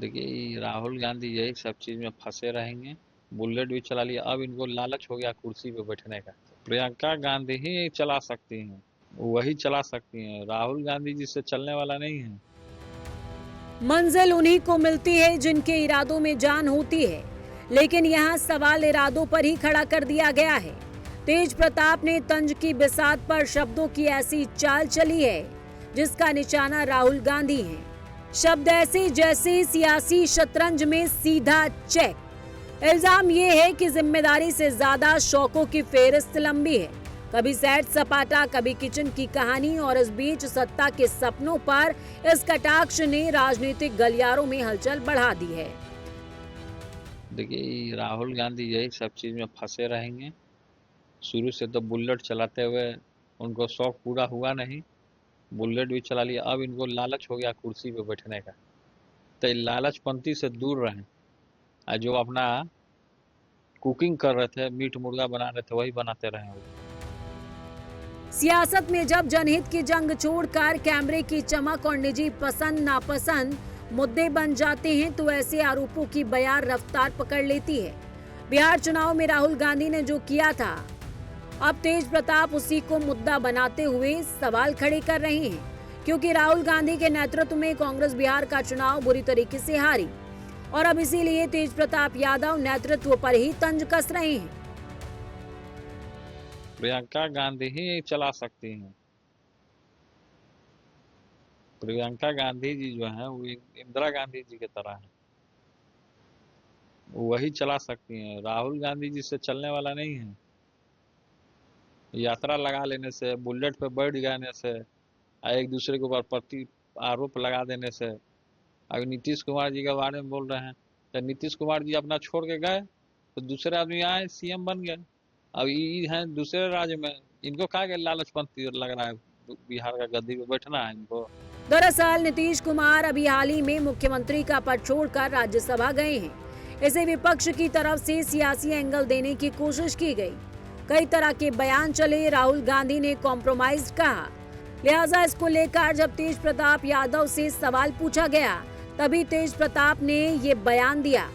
देखिए, ये राहुल गांधी यही सब चीज में फंसे रहेंगे। बुलेट भी चला लिया, अब इनको लालच हो गया कुर्सी पे बैठने का। प्रियंका गांधी ही चला सकती हैं, वही चला सकती हैं, राहुल गांधी जी से चलने वाला नहीं है। मंजिल उन्हीं को मिलती है जिनके इरादों में जान होती है, लेकिन यहाँ सवाल इरादों पर ही खड़ा कर दिया गया है। तेज प्रताप ने तंज की बिसात पर शब्दों की ऐसी चाल चली है जिसका निशाना राहुल गांधी है। शब्द ऐसे जैसे सियासी शतरंज में सीधा चेक। इल्जाम ये है कि जिम्मेदारी से ज्यादा शौकों की फेहरिस्त लंबी है। कभी सैट सपाटा, कभी किचन की कहानी, और इस बीच सत्ता के सपनों पर इस कटाक्ष ने राजनीतिक गलियारों में हलचल बढ़ा दी है। देखिए, ये राहुल गांधी यही सब चीज में फंसे रहेंगे। शुरू से तो बुलेट चलाते हुए उनको शौक पूरा हुआ नहीं, बुलेट भी चला लिया, अब इनको लालच हो गया कुर्सी पे बैठने का। तो लालचपंथी से दूर रहें। जो अपना कुकिंग कर रहे थे, मीट मुर्गा बना रहे थे, वही बनाते रहे वो। सियासत में जब जनहित की जंग छोड़कर कैमरे की चमक और निजी पसंद नापसंद मुद्दे बन जाते हैं तो ऐसे आरोपों की बयार रफ्तार पकड़ लेती है। बिहार चुनाव में राहुल गांधी ने जो किया था, अब तेज प्रताप उसी को मुद्दा बनाते हुए सवाल खड़े कर रहे हैं, क्योंकि राहुल गांधी के नेतृत्व में कांग्रेस बिहार का चुनाव बुरी तरीके से हारी और अब इसीलिए तेज प्रताप यादव नेतृत्व पर ही तंज कस रहे हैं। प्रियंका गांधी ही चला सकती हैं। प्रियंका गांधी जी जो है वो इंदिरा गांधी जी की तरह है, वही चला सकती हैं, राहुल गांधी जी से चलने वाला नहीं है। यात्रा लगा लेने से, बुलेट पे बैठ जाने से, एक दूसरे के ऊपर प्रति आरोप लगा देने से। अभी नीतीश कुमार जी के बारे में बोल रहे हैं, तो नीतीश कुमार जी अपना छोड़ के गए तो दूसरे आदमी आए, सीएम बन गए। अब ये हैं दूसरे राज्य में, इनको क्या के लालचपंथी लग रहा है, बिहार का गद्दी पे बैठना है इनको। दरअसल नीतीश कुमार अभी हाल ही में मुख्यमंत्री का पद छोड़कर राज्यसभा गए हैं। इसे विपक्ष की तरफ से सियासी एंगल देने की कोशिश की गई। कई तरह के बयान चले, राहुल गांधी ने कॉम्प्रोमाइज कहा। लिहाजा इसको लेकर जब तेज प्रताप यादव से सवाल पूछा गया, तभी तेज प्रताप ने ये बयान दिया।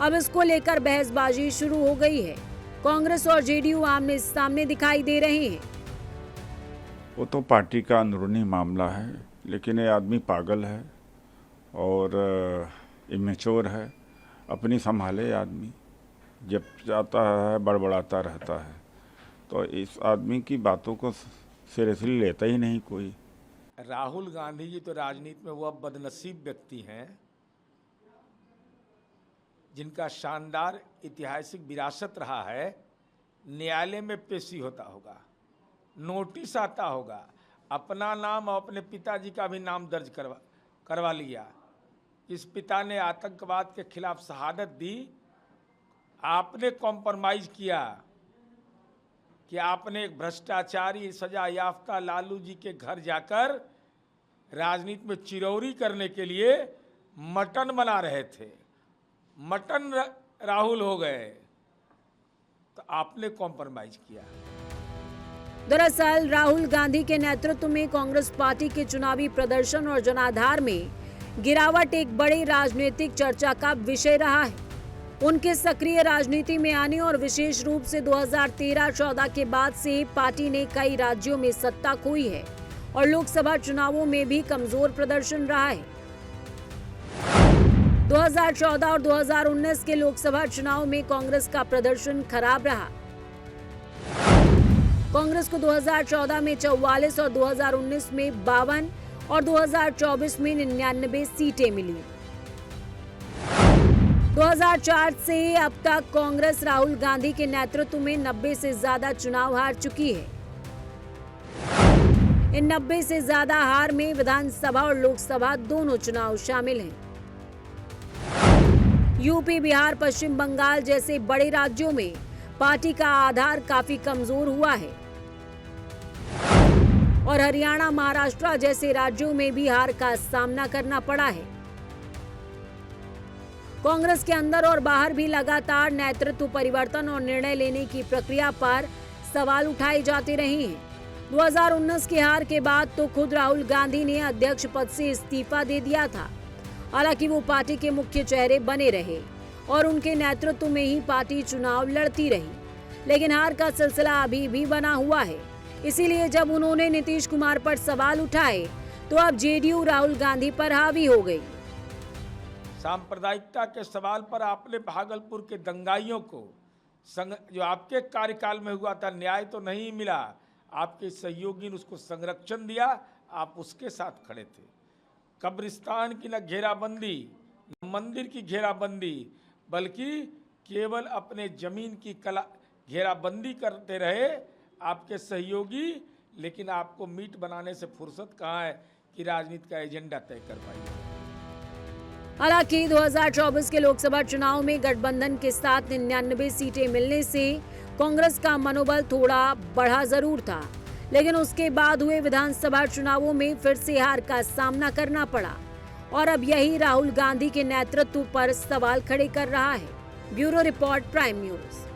अब इसको लेकर बहसबाजी शुरू हो गई है। कांग्रेस और जेडीयू आमने सामने दिखाई दे रहे हैं। वो तो पार्टी का अंदरूनी मामला है, लेकिन ये आदमी पागल है और इमेच्योर है। अपनी संभाले आदमी, जब जाता है बड़बड़ाता रहता है, तो इस आदमी की बातों को सीरियसली लेता ही नहीं कोई। राहुल गांधी जी तो राजनीति में वह बदनसीब व्यक्ति हैं जिनका शानदार ऐतिहासिक विरासत रहा है। न्यायालय में पेशी होता होगा, नोटिस आता होगा, अपना नाम और अपने पिताजी का भी नाम दर्ज करवा लिया। इस पिता ने आतंकवाद के खिलाफ शहादत दी, आपने कॉम्प्रोमाइज किया कि आपने एक भ्रष्टाचारी सजा याफ्ता लालू जी के घर जाकर राजनीति में चिरौरी करने के लिए मटन बना रहे थे। मटन राहुल हो गए, तो आपने कॉम्प्रोमाइज किया। दरअसल राहुल गांधी के नेतृत्व में कांग्रेस पार्टी के चुनावी प्रदर्शन और जनाधार में गिरावट एक बड़ी राजनीतिक चर्चा का विषय रहा है। उनके सक्रिय राजनीति में आने और विशेष रूप से 2013-14 के बाद से पार्टी ने कई राज्यों में सत्ता खोई है और लोकसभा चुनावों में भी कमजोर प्रदर्शन रहा है। 2014 और 2019 के लोकसभा चुनाव में कांग्रेस का प्रदर्शन खराब रहा। कांग्रेस को 2014 में 44 और 2019 में 52 और 2024 में 99 सीटें मिली। 2004 से अब तक कांग्रेस राहुल गांधी के नेतृत्व में 90 से ज्यादा चुनाव हार चुकी है। इन 90 से ज्यादा हार में विधानसभा और लोकसभा दोनों चुनाव शामिल हैं। यूपी, बिहार, पश्चिम बंगाल जैसे बड़े राज्यों में पार्टी का आधार काफी कमजोर हुआ है और हरियाणा, महाराष्ट्र जैसे राज्यों में भी हार का सामना करना पड़ा है। कांग्रेस के अंदर और बाहर भी लगातार नेतृत्व परिवर्तन और निर्णय लेने की प्रक्रिया पर सवाल उठाए जाते रहे हैं। 2019 की हार के बाद तो खुद राहुल गांधी ने अध्यक्ष पद से इस्तीफा दे दिया था हालांकि वो पार्टी के मुख्य चेहरे बने रहे और उनके नेतृत्व में ही पार्टी चुनाव लड़ती रही, लेकिन हार का सिलसिला अभी भी बना हुआ है। इसीलिए जब उन्होंने नीतीश कुमार पर सवाल उठाए तो अब जेडीयू राहुल गांधी पर हावी हो गई। सांप्रदायिकता के सवाल पर आपने भागलपुर के दंगाइयों को जो आपके कार्यकाल में हुआ था, न्याय तो नहीं मिला, आपके सहयोगी ने उसको संरक्षण दिया, आप उसके साथ खड़े थे। कब्रिस्तान की न घेराबंदी, न मंदिर की घेराबंदी, बल्कि केवल अपने जमीन की घेराबंदी करते रहे आपके सहयोगी, लेकिन आपको मीट बनाने से फुर्सत कहाँ है कि राजनीति का एजेंडा तय कर पाइए। हालांकि 2024 के लोकसभा चुनाव में गठबंधन के साथ 99 सीटें मिलने से कांग्रेस का मनोबल थोड़ा बढ़ा जरूर था, लेकिन उसके बाद हुए विधानसभा चुनावों में फिर से हार का सामना करना पड़ा और अब यही राहुल गांधी के नेतृत्व पर सवाल खड़े कर रहा है। Bureau report, prime news.